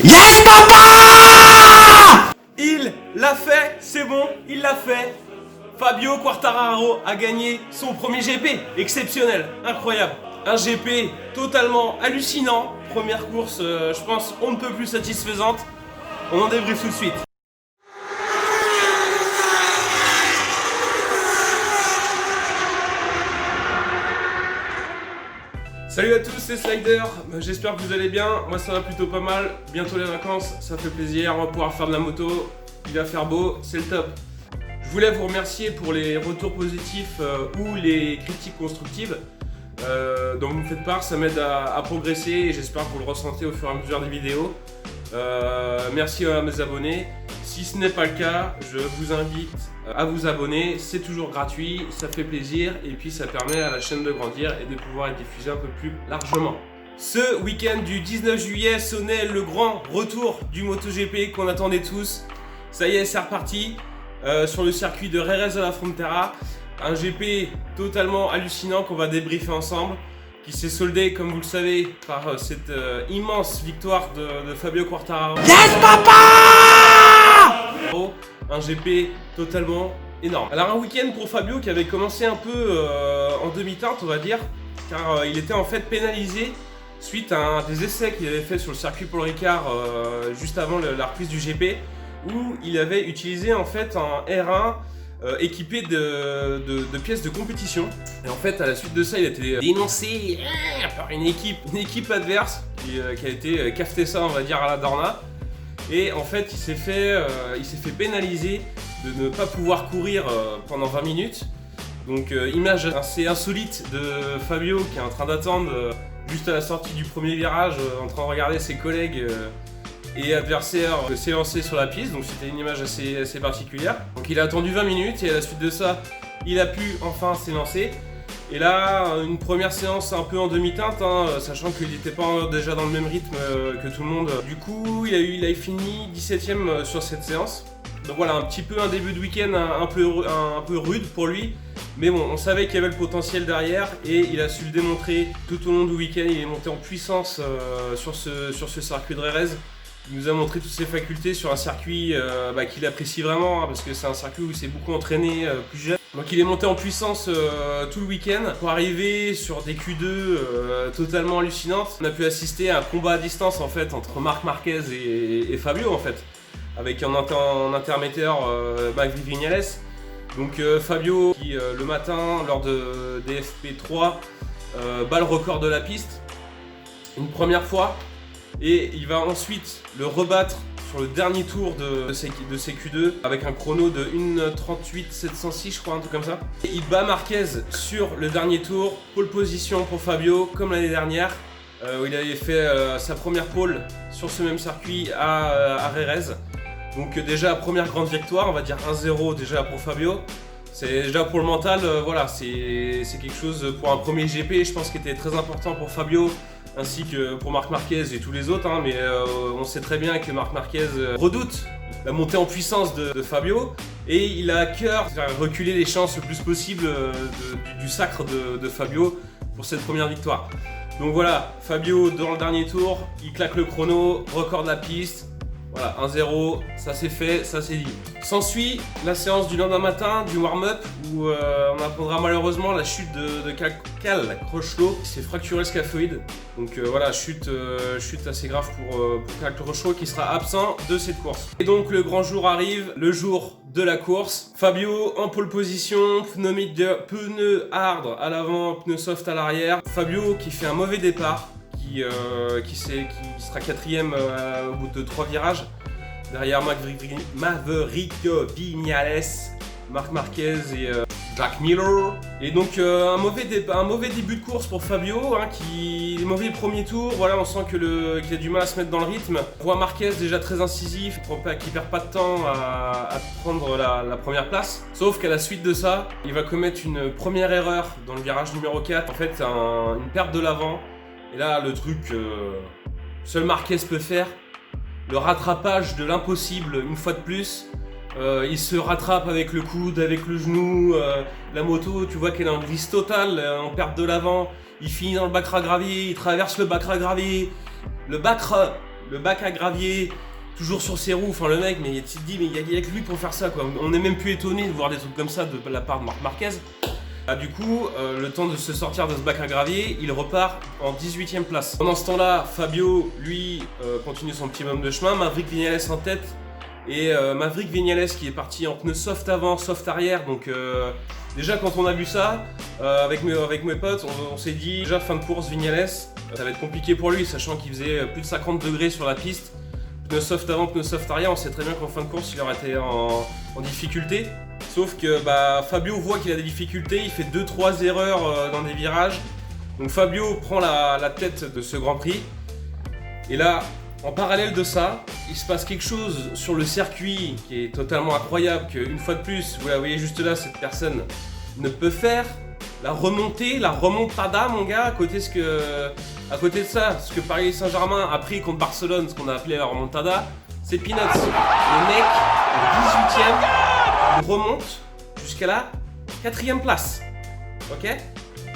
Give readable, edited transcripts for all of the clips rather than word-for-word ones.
Yes papa! Il l'a fait, c'est bon, il l'a fait. Fabio Quartararo a gagné son premier GP. Exceptionnel, incroyable. Un GP totalement hallucinant. Première course, je pense, on ne peut plus satisfaisante. On en débriefe tout de suite. Salut à tous, c'est Slider, j'espère que vous allez bien, moi ça va plutôt pas mal, bientôt les vacances, ça fait plaisir, on va pouvoir faire de la moto, il va faire beau, c'est le top. Je voulais vous remercier pour les retours positifs ou les critiques constructives dont vous me faites part, ça m'aide à progresser et j'espère que vous le ressentez au fur et à mesure des vidéos. Merci à mes abonnés. Si ce n'est pas le cas, je vous invite à vous abonner, c'est toujours gratuit, ça fait plaisir et puis ça permet à la chaîne de grandir et de pouvoir être diffusée un peu plus largement. Ce week-end du 19 juillet sonnait le grand retour du MotoGP qu'on attendait tous. Ça y est, c'est reparti sur le circuit de Jerez de la Frontera. Un GP totalement hallucinant qu'on va débriefer ensemble, qui s'est soldé, comme vous le savez, par cette immense victoire de Fabio Quartararo. Yes papa! Un GP totalement énorme. Alors un week-end pour Fabio qui avait commencé un peu en demi-teinte, on va dire, car il était en fait pénalisé suite à un des essais qu'il avait fait sur le circuit Paul Ricard juste avant la reprise du GP, où il avait utilisé en fait un R1 équipé de pièces de compétition. Et en fait, à la suite de ça, il a été dénoncé par une équipe adverse qui a été cafeté ça, on va dire, à la Dorna. Et en fait, il s'est fait pénaliser de ne pas pouvoir courir pendant 20 minutes. Donc, image assez insolite de Fabio qui est en train d'attendre juste à la sortie du premier virage, en train de regarder ses collègues et adversaires s'élancer sur la piste, donc c'était une image assez particulière. Donc il a attendu 20 minutes et à la suite de ça, il a pu enfin s'élancer. Et là, une première séance un peu en demi-teinte, sachant qu'il n'était pas déjà dans le même rythme que tout le monde. Du coup, il a fini 17ème sur cette séance. Donc voilà, un petit peu un début de week-end un peu rude pour lui. Mais bon, on savait qu'il y avait le potentiel derrière et il a su le démontrer tout au long du week-end. Il est monté en puissance sur ce circuit de Jerez. Il nous a montré toutes ses facultés sur un circuit qu'il apprécie vraiment, parce que c'est un circuit où il s'est beaucoup entraîné plus jeune. Donc il est monté en puissance tout le week-end pour arriver sur des Q2 totalement hallucinantes. On a pu assister à un combat à distance en fait entre Marc Marquez et Fabio en fait, avec en intermédiaire Maverick Viñales. Donc Fabio qui le matin lors de DFP3 bat le record de la piste une première fois. Et il va ensuite le rebattre sur le dernier tour de ses Q2 avec un chrono de 1:38,706 je crois, un truc comme ça. Et il bat Marquez sur le dernier tour, pole position pour Fabio comme l'année dernière où il avait fait sa première pole sur ce même circuit à Jerez. Donc déjà première grande victoire, on va dire 1-0 déjà pour Fabio. C'est déjà pour le mental, voilà, c'est quelque chose pour un premier GP, je pense qu'il était très important pour Fabio ainsi que pour Marc Marquez et tous les autres, mais on sait très bien que Marc Marquez redoute la montée en puissance de Fabio et il a à cœur de faire reculer les chances le plus possible du sacre de Fabio pour cette première victoire. Donc voilà, Fabio dans le dernier tour, il claque le chrono, record de la piste. Voilà, 1-0, ça c'est fait, ça c'est dit. S'ensuit la séance du lendemain matin, du warm-up, où on apprendra malheureusement la chute de Cal Crutchlow, qui s'est fracturé le scaphoïde. Donc voilà, chute assez grave pour Cal Crutchlow qui sera absent de cette course. Et donc le grand jour arrive, le jour de la course. Fabio en pole position, pneu hard à l'avant, pneu soft à l'arrière. Fabio qui fait un mauvais départ. Qui sera 4ème au bout de 3 virages derrière Maverick Viñales, Marc Marquez et Jack Miller. Et donc un mauvais début de course pour Fabio, mauvais premier tour. Voilà, on sent qu'il a du mal à se mettre dans le rythme. On voit Marquez déjà très incisif, qui perd pas de temps à prendre la première place. Sauf qu'à la suite de ça, il va commettre une première erreur dans le virage numéro 4. En fait, une perte de l'avant. Et là, le truc seul Marquez peut faire, le rattrapage de l'impossible une fois de plus. Il se rattrape avec le coude, avec le genou. La moto, tu vois qu'elle est en glisse totale, en perte de l'avant. Il finit dans le bac à gravier, il traverse le bac à gravier. Le bac le bac à gravier, toujours sur ses roues, enfin le mec, mais tu te dis, mais il y a que lui pour faire ça quoi. On n'est même plus étonné de voir des trucs comme ça de la part de Marc Marquez. Ah, du coup, le temps de se sortir de ce bac à gravier, il repart en 18ème place. Pendant ce temps-là, Fabio, lui, continue son petit bonhomme de chemin, Maverick Viñales en tête. Et Maverick Viñales qui est parti en pneu soft avant, soft arrière, donc déjà quand on a vu ça, avec mes potes, on s'est dit déjà fin de course Viñales, ça va être compliqué pour lui, sachant qu'il faisait plus de 50 degrés sur la piste, pneu soft avant, pneu soft arrière, on sait très bien qu'en fin de course il aurait été en difficulté, sauf que Fabio voit qu'il a des difficultés, il fait 2-3 erreurs dans des virages, donc Fabio prend la tête de ce Grand Prix, et là, en parallèle de ça, il se passe quelque chose sur le circuit qui est totalement incroyable, qu'une fois de plus, vous la voyez juste là, cette personne ne peut faire la remontée, la remontada, mon gars, à côté de ça, ce que Paris Saint-Germain a pris contre Barcelone, ce qu'on a appelé la remontada, c'est peanuts. Le mec, au 18ème, il remonte jusqu'à la 4ème place, ok,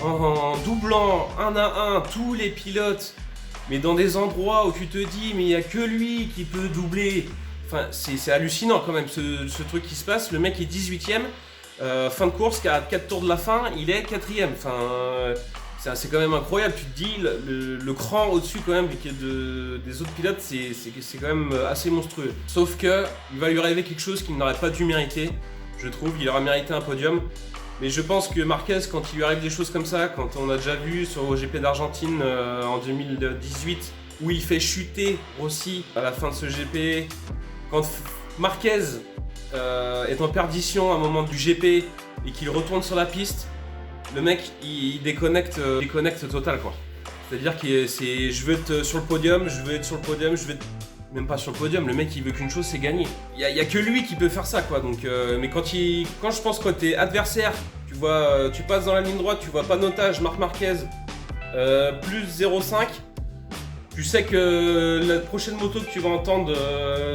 en doublant 1 à 1 tous les pilotes, mais dans des endroits où tu te dis mais il n'y a que lui qui peut doubler. Enfin c'est hallucinant quand même ce truc qui se passe. Le mec est 18ème, fin de course, à 4 tours de la fin, il est 4ème. Enfin c'est quand même incroyable, tu te dis le cran au-dessus quand même des autres pilotes, c'est quand même assez monstrueux. Sauf que il va lui arriver quelque chose qu'il n'aurait pas dû mériter, je trouve, il aurait mérité un podium. Mais je pense que Marquez, quand il lui arrive des choses comme ça, quand on a déjà vu sur le GP d'Argentine en 2018, où il fait chuter Rossi à la fin de ce GP, quand Marquez est en perdition à un moment du GP et qu'il retourne sur la piste, le mec il déconnecte total quoi. C'est-à-dire que je veux être sur le podium, je veux être même pas sur le podium, le mec il veut qu'une chose, c'est gagner. Il y a que lui qui peut faire ça quoi, donc mais quand je pense que t'es adversaire, tu passes dans la ligne droite, tu vois pas notage, Marc Marquez plus 0,5, tu sais que la prochaine moto que tu vas entendre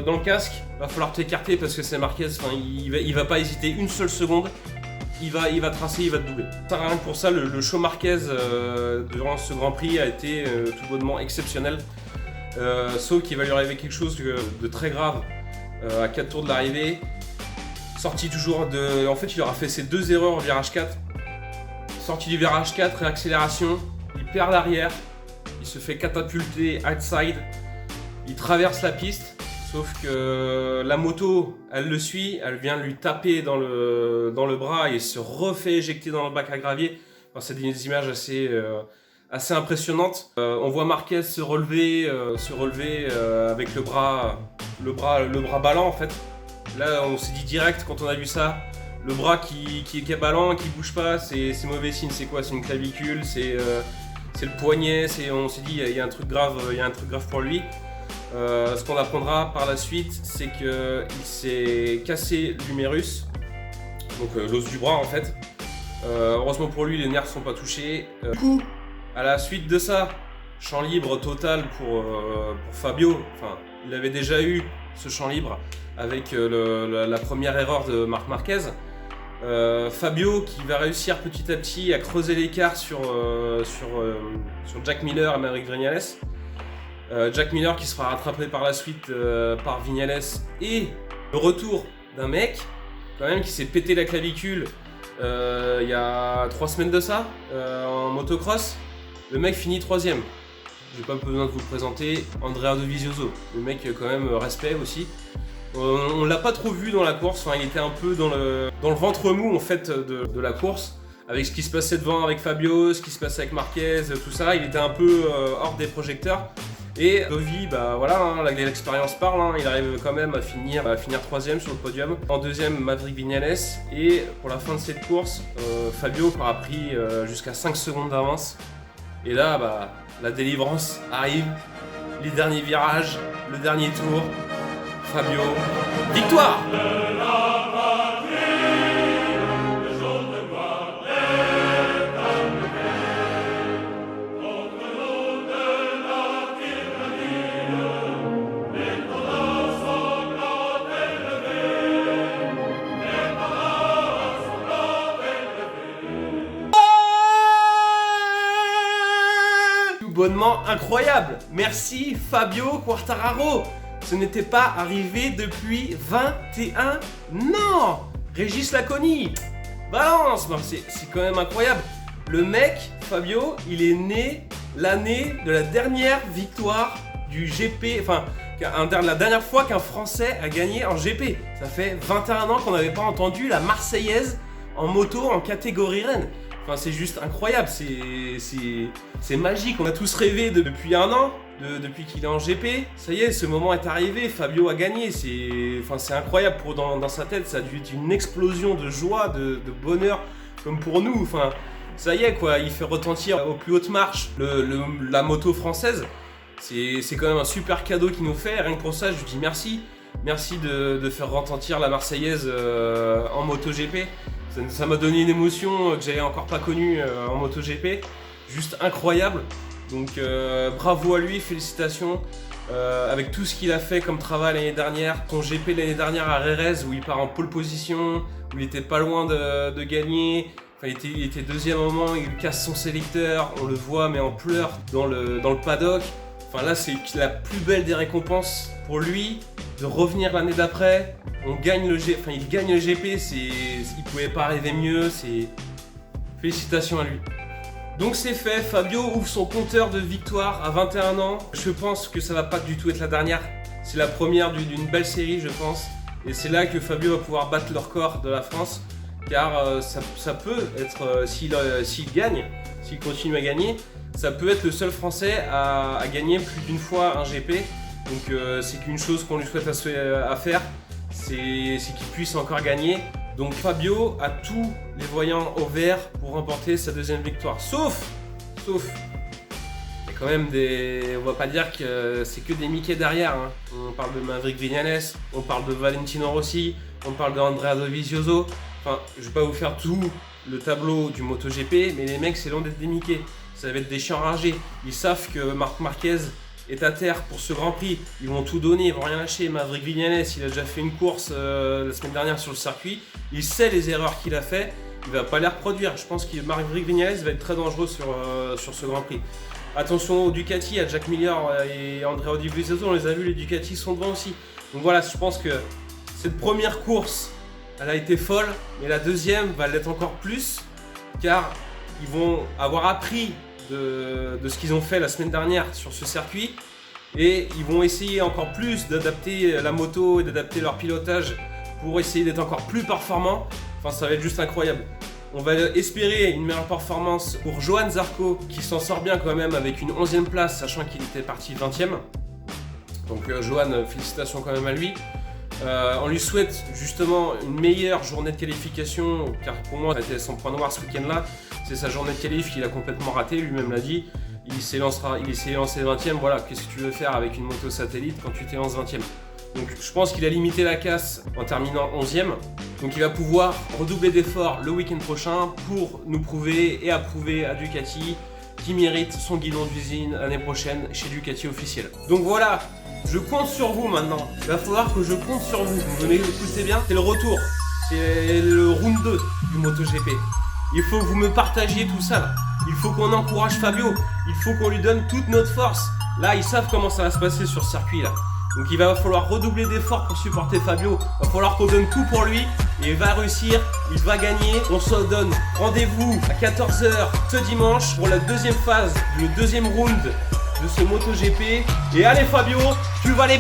dans le casque, va falloir t'écarter parce que c'est Marquez, enfin il va pas hésiter une seule seconde, il va tracer, il va te doubler. Rien que pour ça, le show Marquez durant ce Grand Prix a été tout bonnement exceptionnel. Sauf qu'il va lui arriver quelque chose de très grave à 4 tours de l'arrivée. Sorti toujours de... En fait, il aura fait ses 2 erreurs au virage 4. Sorti du virage 4, réaccélération, il perd l'arrière, il se fait catapulter outside, il traverse la piste, sauf que la moto, elle le suit, elle vient lui taper dans le bras et se refait éjecter dans le bac à gravier. Enfin, c'est des images assez impressionnante. On voit Marquez se relever avec le bras ballant en fait. Là on s'est dit direct quand on a vu ça, le bras qui est ballant, qui bouge pas, c'est mauvais signe. C'est quoi? C'est une clavicule, c'est le poignet, on s'est dit il y a un truc grave pour lui. Ce qu'on apprendra par la suite, c'est qu'il s'est cassé l'humérus, donc l'os du bras en fait. Heureusement pour lui, les nerfs sont pas touchés. Du coup, à la suite de ça, champ libre total pour Fabio. Enfin, il avait déjà eu ce champ libre avec la première erreur de Marc Marquez. Fabio qui va réussir petit à petit à creuser l'écart sur Jack Miller et Maverick Viñales. Jack Miller qui sera rattrapé par la suite par Viñales, et le retour d'un mec quand même qui s'est pété la clavicule il y a 3 semaines de ça en motocross. Le mec finit 3ème. J'ai pas besoin de vous le présenter, Andrea Dovizioso. Le mec quand même respect aussi. On l'a pas trop vu dans la course, enfin, il était un peu dans le ventre mou en fait de la course, avec ce qui se passait devant avec Fabio, ce qui se passait avec Marquez, tout ça, il était un peu hors des projecteurs. Et Dovi, bah voilà, hein, l'expérience parle, hein, il arrive quand même à finir 3ème sur le podium. En 2ème, Maverick Viñales, et pour la fin de cette course, Fabio aura pris jusqu'à 5 secondes d'avance. Et là, bah, la délivrance arrive, les derniers virages, le dernier tour. Fabio, victoire! Tout bonnement simplement incroyable. Merci Fabio Quartararo. Ce n'était pas arrivé depuis 21 ans. Régis Laconi, balance. C'est quand même incroyable. Le mec, Fabio, il est né l'année de la dernière victoire du GP, enfin la dernière fois qu'un Français a gagné en GP. Ça fait 21 ans qu'on n'avait pas entendu la Marseillaise en moto en catégorie Rennes. Enfin, c'est juste incroyable, c'est magique. On a tous rêvé depuis un an, depuis qu'il est en GP. Ça y est, ce moment est arrivé, Fabio a gagné. C'est incroyable dans sa tête, ça a dû être une explosion de joie, de bonheur, comme pour nous. Enfin, ça y est quoi, il fait retentir aux plus hautes marches la moto française. C'est quand même un super cadeau qu'il nous fait, rien que pour ça je lui dis merci. Merci de faire retentir la Marseillaise en MotoGP. Ça m'a donné une émotion que j'avais encore pas connue en MotoGP. Juste incroyable. Donc bravo à lui, félicitations. Avec tout ce qu'il a fait comme travail l'année dernière. Ton GP l'année dernière à Jerez où il part en pole position, où il était pas loin de gagner. Enfin, il était deuxième au moment, il casse son sélecteur, on le voit mais en pleurs dans le paddock. Enfin là c'est la plus belle des récompenses pour lui de revenir l'année d'après. Il gagne le GP, il pouvait pas rêver mieux, félicitations à lui. Donc c'est fait, Fabio ouvre son compteur de victoire à 21 ans. Je pense que ça va pas du tout être la dernière. C'est la première d'une belle série je pense. Et c'est là que Fabio va pouvoir battre le record de la France. Car ça peut être, s'il gagne, s'il continue à gagner, ça peut être le seul Français à gagner plus d'une fois un GP. Donc c'est qu'une chose qu'on lui souhaite à faire, c'est qu'il puisse encore gagner. Donc Fabio a tous les voyants au vert pour remporter sa deuxième victoire. Sauf, il y a quand même on va pas dire que c'est que des Mickey derrière. Hein. On parle de Maverick Viñales, on parle de Valentino Rossi, on parle de Andrea Dovizioso. Enfin, je vais pas vous faire tout le tableau du MotoGP, mais les mecs, c'est loin d'être des Mickey. Ça va être des chiens enragés. Ils savent que Marc Marquez est à terre pour ce Grand Prix. Ils vont tout donner, ils vont rien lâcher. Maverick Viñales, il a déjà fait une course la semaine dernière sur le circuit. Il sait les erreurs qu'il a fait. Il va pas les reproduire. Je pense que Maverick Viñales va être très dangereux sur ce Grand Prix. Attention aux Ducati, à Jack Miller et Andrea Dovizioso. On les a vus, les Ducati sont devant aussi. Donc voilà, je pense que cette première course, elle a été folle, mais la deuxième va l'être encore plus, car ils vont avoir appris de ce qu'ils ont fait la semaine dernière sur ce circuit, et ils vont essayer encore plus d'adapter la moto et d'adapter leur pilotage pour essayer d'être encore plus performants. Enfin, ça va être juste incroyable. On va espérer une meilleure performance pour Johann Zarco, qui s'en sort bien quand même avec une 11e place, sachant qu'il était parti 20e. Donc Johann, félicitations quand même à lui. On lui souhaite justement une meilleure journée de qualification, car pour moi c'était son point noir ce week-end-là. C'est sa journée de qualif qu'il a complètement raté, lui-même l'a dit. Il s'est lancé 20e, voilà, qu'est-ce que tu veux faire avec une moto satellite quand tu t'es lancé 20e? Donc je pense qu'il a limité la casse en terminant 11e. Donc il va pouvoir redoubler d'efforts le week-end prochain pour nous prouver et approuver à Ducati qu'il mérite son guidon d'usine l'année prochaine chez Ducati officiel. Donc voilà, je compte sur vous maintenant. Il va falloir que je compte sur vous. Vous m'écoutez bien? C'est le retour. C'est le round 2 du MotoGP. Il faut que vous me partagiez tout ça là. Il faut qu'on encourage Fabio. Il faut qu'on lui donne toute notre force. Là, ils savent comment ça va se passer sur ce circuit là. Donc il va falloir redoubler d'efforts pour supporter Fabio. Il va falloir qu'on donne tout pour lui. Et il va réussir, il va gagner. On se donne rendez-vous à 14h ce dimanche pour la deuxième phase, le deuxième round de ce MotoGP. Et allez Fabio, tu vas les